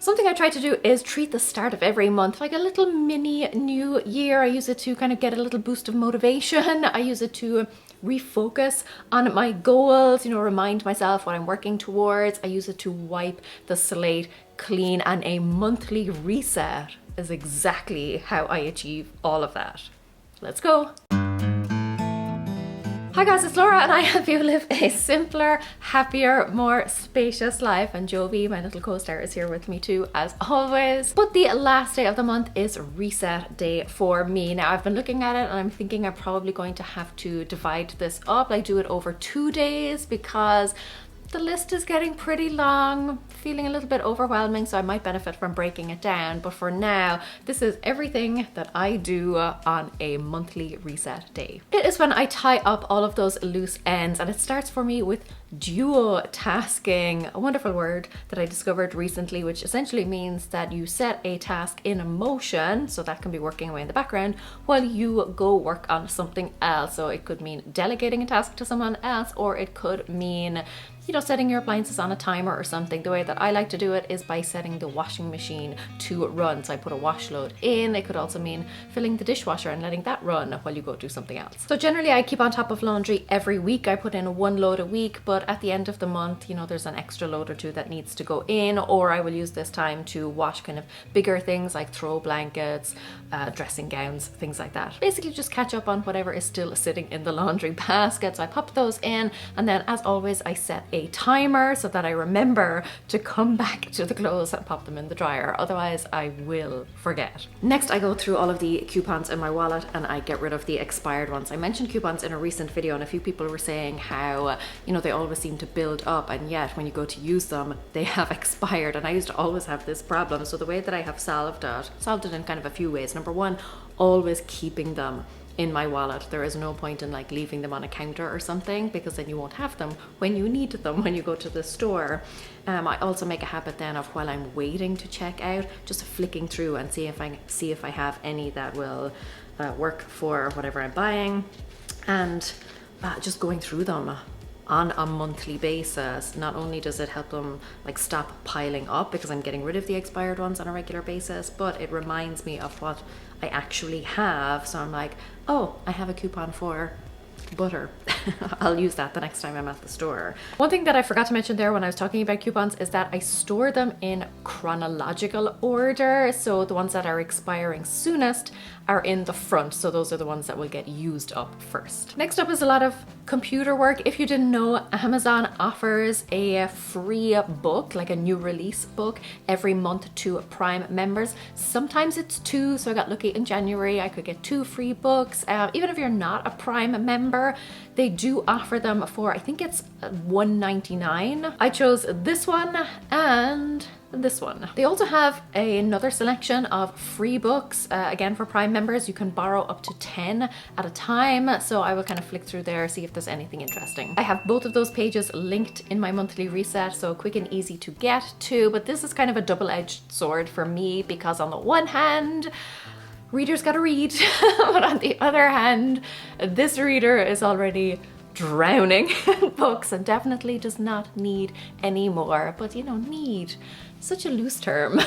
Something I try to do is treat the start of every month like a little mini new year. I use it to kind of get a little boost of motivation. I use it to refocus on my goals, you know, remind myself what I'm working towards. I use it to wipe the slate clean, and a monthly reset is exactly how I achieve all of that. Let's go. Hi guys, it's Laura and I help you live a simpler, happier, more spacious life. And Jovi, my little co-star, is here with me too, as always. But the last day of the month is reset day for me. Now I've been looking at it and I'm thinking I'm probably going to have to divide this up. I do it over 2 days because the list is getting pretty long, feeling a little bit overwhelming, so I might benefit from breaking it down. But for now, this is everything that I do on a monthly reset day. It is when I tie up all of those loose ends, and it starts for me with duo tasking, a wonderful word that I discovered recently, which essentially means that you set a task in motion, so that can be working away in the background while you go work on something else. So it could mean delegating a task to someone else, or it could mean, you know, setting your appliances on a timer or something. The way that I like to do it is by setting the washing machine to run. So I put a wash load in. It could also mean filling the dishwasher and letting that run while you go do something else. So generally I keep on top of laundry every week. I put in 1 load a week, but at the end of the month, you know, there's an extra load or 2 that needs to go in, or I will use this time to wash kind of bigger things like throw blankets, dressing gowns, things like that. Basically just catch up on whatever is still sitting in the laundry basket. So I pop those in, and then as always I set a timer so that I remember to come back to the clothes and pop them in the dryer. Otherwise I will forget. Next I go through all of the coupons in my wallet and I get rid of the expired ones. I mentioned coupons in a recent video and a few people were saying how, you know, they always seem to build up, and yet when you go to use them they have expired, and I used to always have this problem. So the way that I have solved it in kind of a few ways. Number one, always keeping them in my wallet. There is no point in like leaving them on a counter or something, because then you won't have them when you need them when you go to the store. I also make a habit then of, while I'm waiting to check out, just flicking through and see if I have any that will work for whatever I'm buying, and just going through them on a monthly basis. Not only does it help them like stop piling up because I'm getting rid of the expired ones on a regular basis, but it reminds me of what I actually have. So I'm like, oh, I have a coupon for butter. I'll use that the next time I'm at the store. One thing that I forgot to mention there when I was talking about coupons is that I store them in chronological order. So the ones that are expiring soonest are in the front. So those are the ones that will get used up first. Next up is a lot of computer work. If you didn't know, Amazon offers a free book, like a new release book, every month to Prime members. Sometimes it's 2, so I got lucky in January. I could get 2 free books. Even if you're not a Prime member, they do offer them for, I think it's $1.99. I chose this one and this one. They also have another selection of free books. Again, for Prime members, you can borrow up to 10 at a time. So I will kind of flick through there, see if there's anything interesting. I have both of those pages linked in my monthly reset, so quick and easy to get to. But this is kind of a double-edged sword for me, because on the one hand, readers gotta read, but on the other hand, this reader is already drowning in books and definitely does not need any more. But you know, need, such a loose term.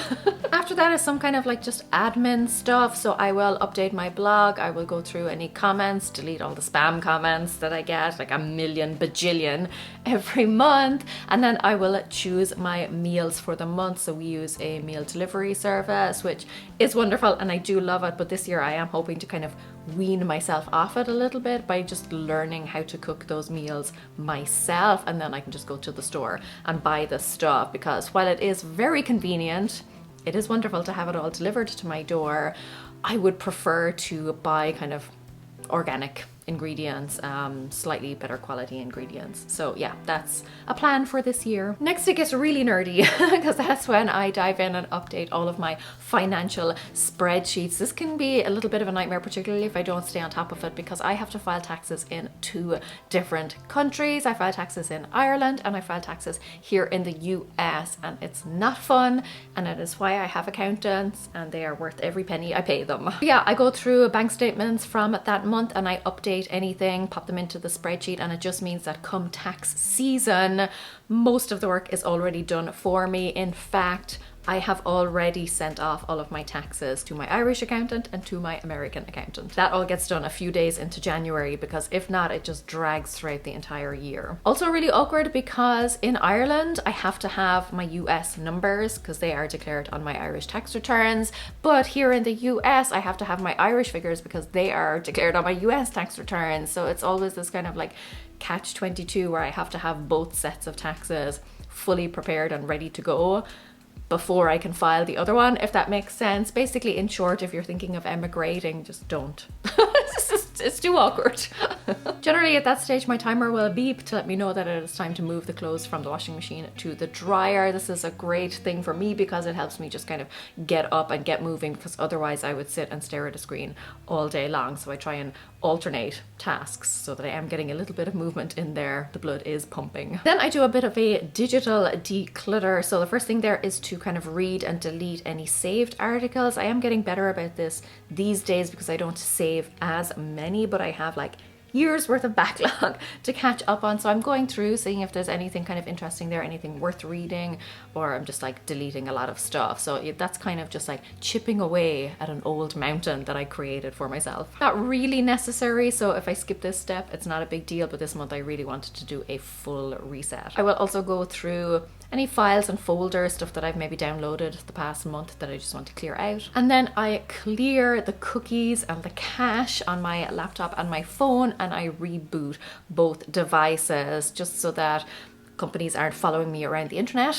After that is some kind of like just admin stuff. So I will update my blog. I will go through any comments, delete all the spam comments that I get, like a million bajillion every month. And then I will choose my meals for the month. So we use a meal delivery service, which is wonderful and I do love it. But this year I am hoping to kind of wean myself off it a little bit by just learning how to cook those meals myself, and then I can just go to the store and buy the stuff, because while it is very convenient, it is wonderful to have it all delivered to my door, I would prefer to buy kind of organic ingredients, slightly better quality ingredients. So yeah, that's a plan for this year. Next it gets really nerdy because that's when I dive in and update all of my financial spreadsheets. This can be a little bit of a nightmare, particularly if I don't stay on top of it, because I have to file taxes in 2 different countries. I file taxes in Ireland and I file taxes here in the US, and it's not fun, and it is why I have accountants and they are worth every penny I pay them. Yeah, I go through bank statements from that month and I update anything, pop them into the spreadsheet, and it just means that come tax season, most of the work is already done for me. In fact, I have already sent off all of my taxes to my Irish accountant and to my American accountant. That all gets done a few days into January, because if not, it just drags throughout the entire year. Also really awkward because in Ireland, I have to have my US numbers because they are declared on my Irish tax returns. But here in the US, I have to have my Irish figures because they are declared on my US tax returns. So it's always this kind of like catch-22 where I have to have both sets of taxes fully prepared and ready to go before I can file the other one, if that makes sense. Basically, in short, if you're thinking of emigrating, just don't. It's too awkward. Generally at that stage, my timer will beep to let me know that it is time to move the clothes from the washing machine to the dryer. This is a great thing for me because it helps me just kind of get up and get moving, because otherwise I would sit and stare at a screen all day long. So I try and alternate tasks so that I am getting a little bit of movement in there. The blood is pumping. Then I do a bit of a digital declutter. So the first thing there is to kind of read and delete any saved articles. I am getting better about this these days because I don't save as many, but I have like years worth of backlog to catch up on. So I'm going through seeing if there's anything kind of interesting there, anything worth reading, or I'm just like deleting a lot of stuff. So that's kind of just like chipping away at an old mountain that I created for myself. Not really necessary, so if I skip this step, it's not a big deal, but this month I really wanted to do a full reset. I will also go through any files and folders, stuff that I've maybe downloaded the past month that I just want to clear out. And then I clear the cookies and the cache on my laptop and my phone, and I reboot both devices just so that companies aren't following me around the internet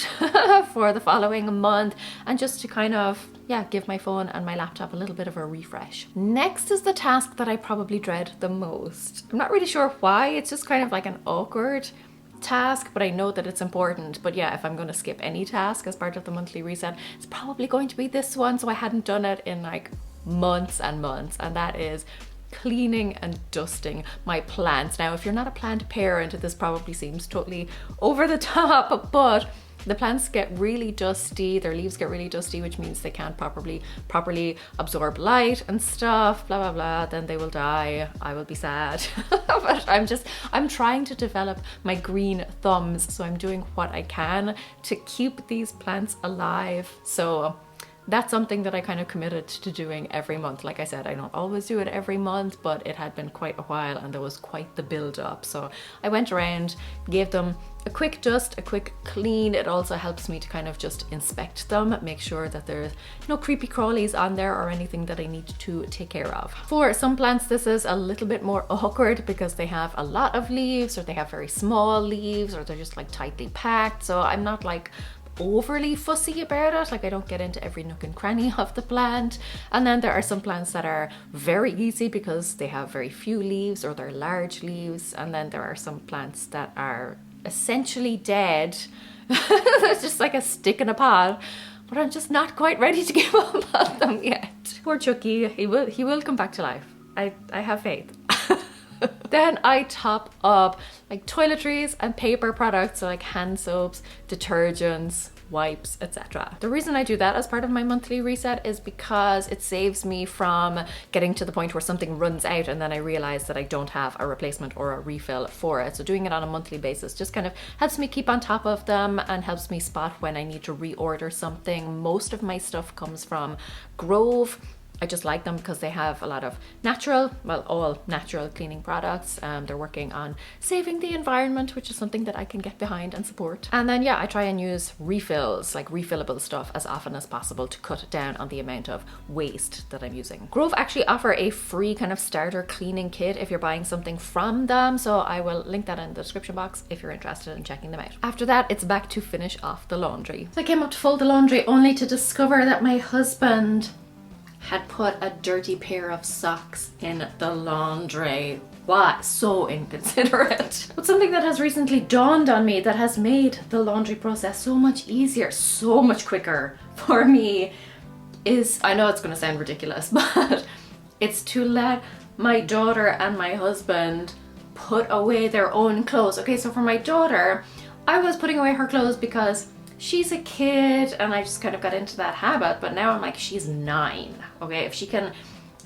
for the following month, and just to kind of, yeah, give my phone and my laptop a little bit of a refresh. Next is the task that I probably dread the most. I'm not really sure why, it's just kind of like an awkward task, but I know that it's important. But yeah, if I'm going to skip any task as part of the monthly reset, it's probably going to be this one. So I hadn't done it in like months and months, and that is cleaning and dusting my plants. Now, if you're not a plant parent, this probably seems totally over the top, but the plants get really dusty, their leaves get really dusty, which means they can't properly absorb light and stuff, blah, blah, blah. Then they will die. I will be sad. But I'm trying to develop my green thumbs. So I'm doing what I can to keep these plants alive. So that's something that I kind of committed to doing every month. Like I said, I don't always do it every month, but it had been quite a while and there was quite the build up. So I went around, gave them a quick dust, a quick clean. It also helps me to kind of just inspect them, make sure that there's no creepy crawlies on there or anything that I need to take care of. For some plants, this is a little bit more awkward because they have a lot of leaves, or they have very small leaves, or they're just like tightly packed. So I'm not like overly fussy about it. Like I don't get into every nook and cranny of the plant. And then there are some plants that are very easy because they have very few leaves or they're large leaves. And then there are some plants that are essentially dead. It's just like a stick in a pot, but I'm just not quite ready to give up on them yet. Poor Chucky, he will come back to life. I have faith. Then I top up like toiletries and paper products, so like hand soaps, detergents, wipes, etc. The reason I do that as part of my monthly reset is because it saves me from getting to the point where something runs out and then I realize that I don't have a replacement or a refill for it. So doing it on a monthly basis just kind of helps me keep on top of them and helps me spot when I need to reorder something. Most of my stuff comes from Grove. I just like them because they have a lot of natural, well, all natural cleaning products. They're working on saving the environment, which is something that I can get behind and support. And then, yeah, I try and use refills, like refillable stuff, as often as possible to cut down on the amount of waste that I'm using. Grove actually offer a free kind of starter cleaning kit if you're buying something from them. So I will link that in the description box if you're interested in checking them out. After that, it's back to finish off the laundry. So I came up to fold the laundry only to discover that my husband had put a dirty pair of socks in the laundry. Why? So inconsiderate. But something that has recently dawned on me that has made the laundry process so much easier, so much quicker for me is, I know it's gonna sound ridiculous, but it's to let my daughter and my husband put away their own clothes. Okay, so for my daughter, I was putting away her clothes because she's a kid and I just kind of got into that habit, but now I'm like, she's 9, okay? If she can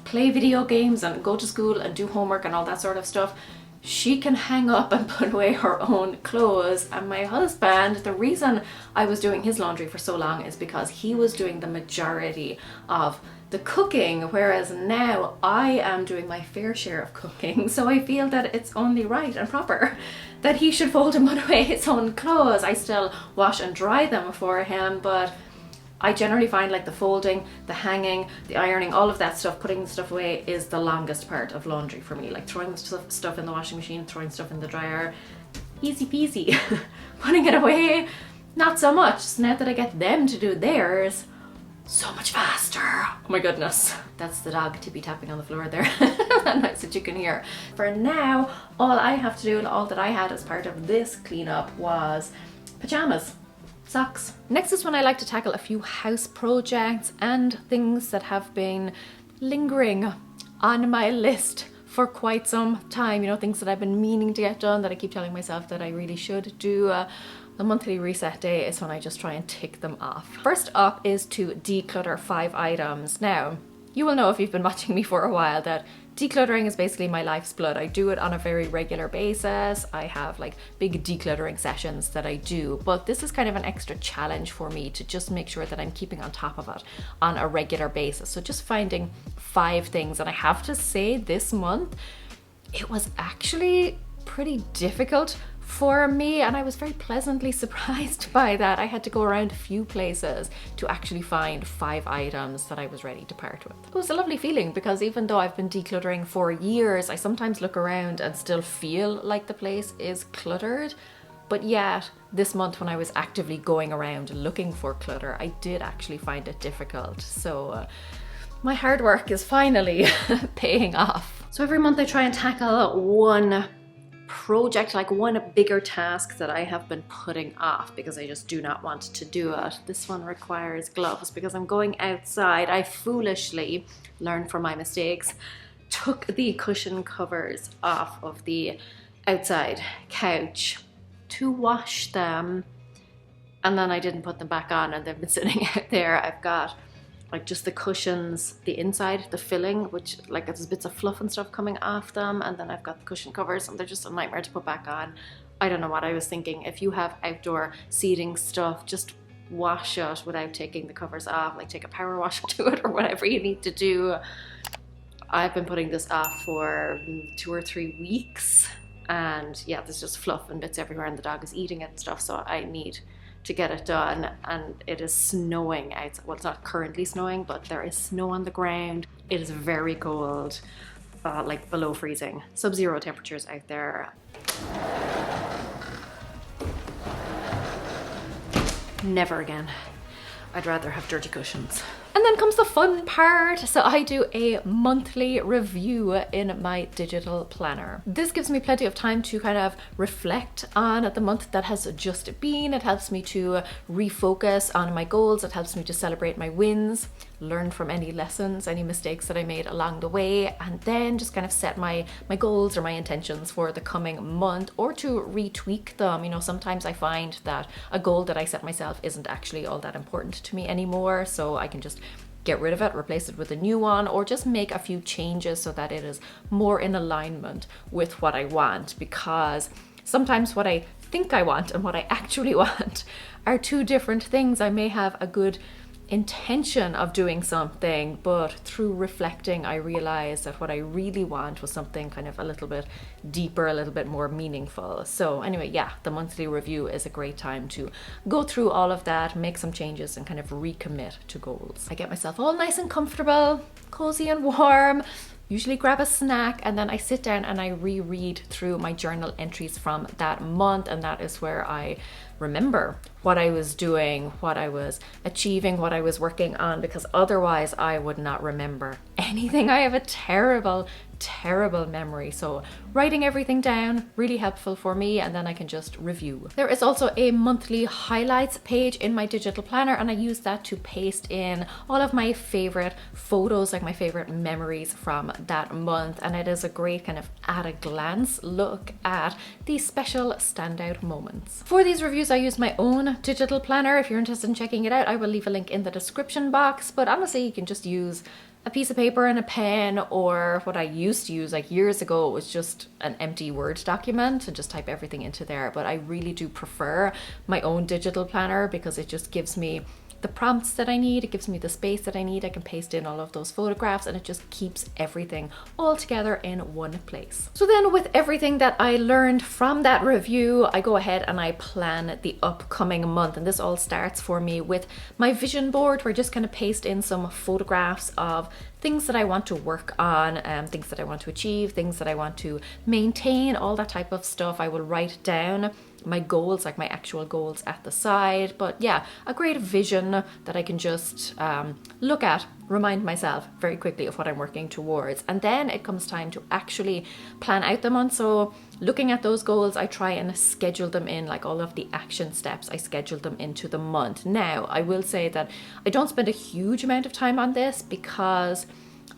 play video games and go to school and do homework and all that sort of stuff, she can hang up and put away her own clothes. And my husband, the reason I was doing his laundry for so long is because he was doing the majority of the cooking, whereas now I am doing my fair share of cooking. So I feel that it's only right and proper that he should fold and put away his own clothes. I still wash and dry them for him, but I generally find like the folding, the hanging, the ironing, all of that stuff, putting the stuff away is the longest part of laundry for me. Like throwing the stuff in the washing machine, throwing stuff in the dryer, easy peasy. Putting it away, not so much. So now that I get them to do theirs, so much faster. Oh my goodness. That's the dog tippy tapping on the floor there. That's what you can hear. For now, all I have to do and all that I had as part of this cleanup was pajamas. Socks. Next is when I like to tackle a few house projects and things that have been lingering on my list for quite some time. You know, things that I've been meaning to get done that I keep telling myself that I really should do. The monthly reset day is when I just try and tick them off. First up is to declutter 5 items. Now, you will know if you've been watching me for a while that decluttering is basically my life's blood. I do it on a very regular basis. I have like big decluttering sessions that I do, but this is kind of an extra challenge for me to just make sure that I'm keeping on top of it on a regular basis. So just finding 5 things, and I have to say this month, it was actually pretty difficult for me, and I was very pleasantly surprised by that. I had to go around a few places to actually find 5 items that I was ready to part with. It was a lovely feeling because even though I've been decluttering for years, I sometimes look around and still feel like the place is cluttered. But yet, this month when I was actively going around looking for clutter, I did actually find it difficult. So my hard work is finally paying off. So every month I try and tackle one project, like one bigger task that I have been putting off because I just do not want to do it. This one requires gloves because I'm going outside. I foolishly learned from my mistakes, took the cushion covers off of the outside couch to wash them, and then I didn't put them back on, and they've been sitting out there. I've got like just the cushions, the inside, the filling, which like there's bits of fluff and stuff coming off them, and then I've got the cushion covers and they're just a nightmare to put back on. I don't know what I was thinking. If you have outdoor seating stuff, just wash it without taking the covers off, like take a power wash to it or whatever you need to do. I've been putting this off for 2 or 3 weeks, and yeah, there's just fluff and bits everywhere and the dog is eating it and stuff, so I need to get it done. And it is snowing outside. Well, it's not currently snowing, but there is snow on the ground. It is very cold, like below freezing. Sub-zero temperatures out there. Never again. I'd rather have dirty cushions. And then comes the fun part. So I do a monthly review in my digital planner. This gives me plenty of time to kind of reflect on the month that has just been. It helps me to refocus on my goals. It helps me to celebrate my wins, learn from any lessons, any mistakes that I made along the way, and then just kind of set my goals or my intentions for the coming month, or to retweak them. You know, sometimes I find that a goal that I set myself isn't actually all that important to me anymore, so I can just get rid of it, replace it with a new one, or just make a few changes so that it is more in alignment with what I want, because sometimes what I think I want and what I actually want are 2 different things. I may have a good intention of doing something, but through reflecting I realized that what I really want was something kind of a little bit deeper, a little bit more meaningful. So anyway, yeah, the monthly review is a great time to go through all of that, make some changes, and kind of recommit to goals. I get myself all nice and comfortable, cozy and warm, usually grab a snack, and then I sit down and I reread through my journal entries from that month, and that is where I remember what I was doing, what I was achieving, what I was working on, because otherwise I would not remember anything. I have a terrible memory. So writing everything down, really helpful for me, and then I can just review. There is also a monthly highlights page in my digital planner, and I use that to paste in all of my favorite photos, like my favorite memories from that month, and it is a great kind of at a glance look at these special standout moments. For these reviews I use my own digital planner. If you're interested in checking it out, I will leave a link in the description box, but honestly you can just use a piece of paper and a pen, or what I used to use like years ago was just an empty Word document and just type everything into there. But I really do prefer my own digital planner because it just gives me the prompts that I need, it gives me the space that I need, I can paste in all of those photographs, and it just keeps everything all together in one place. So then with everything that I learned from that review, I go ahead and I plan the upcoming month, and this all starts for me with my vision board, where I just kind of paste in some photographs of things that I want to work on, things that I want to achieve, things that I want to maintain, all that type of stuff. I will write down my goals, like my actual goals at the side. But yeah, a great vision that I can just look at, remind myself very quickly of what I'm working towards. And then it comes time to actually plan out the month. So looking at those goals, I try and schedule them in, like all of the action steps, I schedule them into the month. Now, I will say that I don't spend a huge amount of time on this because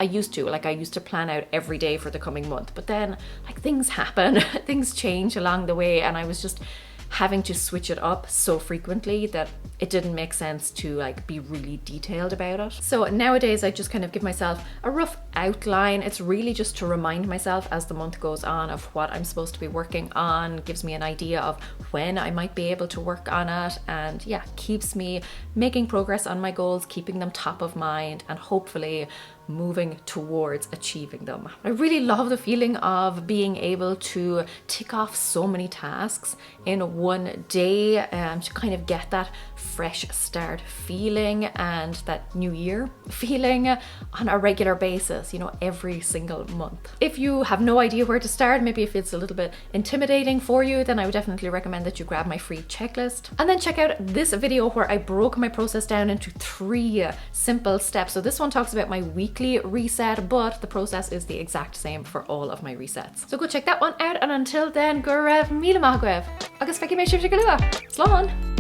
I used to plan out every day for the coming month, but then like things happen, things change along the way, and I was just having to switch it up so frequently that it didn't make sense to like be really detailed about it. So nowadays I just kind of give myself a rough outline. It's really just to remind myself as the month goes on of what I'm supposed to be working on, gives me an idea of when I might be able to work on it, and yeah, keeps me making progress on my goals, keeping them top of mind, and hopefully moving towards achieving them. I really love the feeling of being able to tick off so many tasks in one day, to kind of get that fresh start feeling and that new year feeling on a regular basis, you know, every single month. If you have no idea where to start, maybe if it's a little bit intimidating for you, then I would definitely recommend that you grab my free checklist and then check out this video where I broke my process down into 3 simple steps. So this one talks about my weekly reset, but the process is the exact same for all of my resets. So go check that one out, and until then, go raibh míle maith agaibh, agus feici mé sibh go luath. Slán!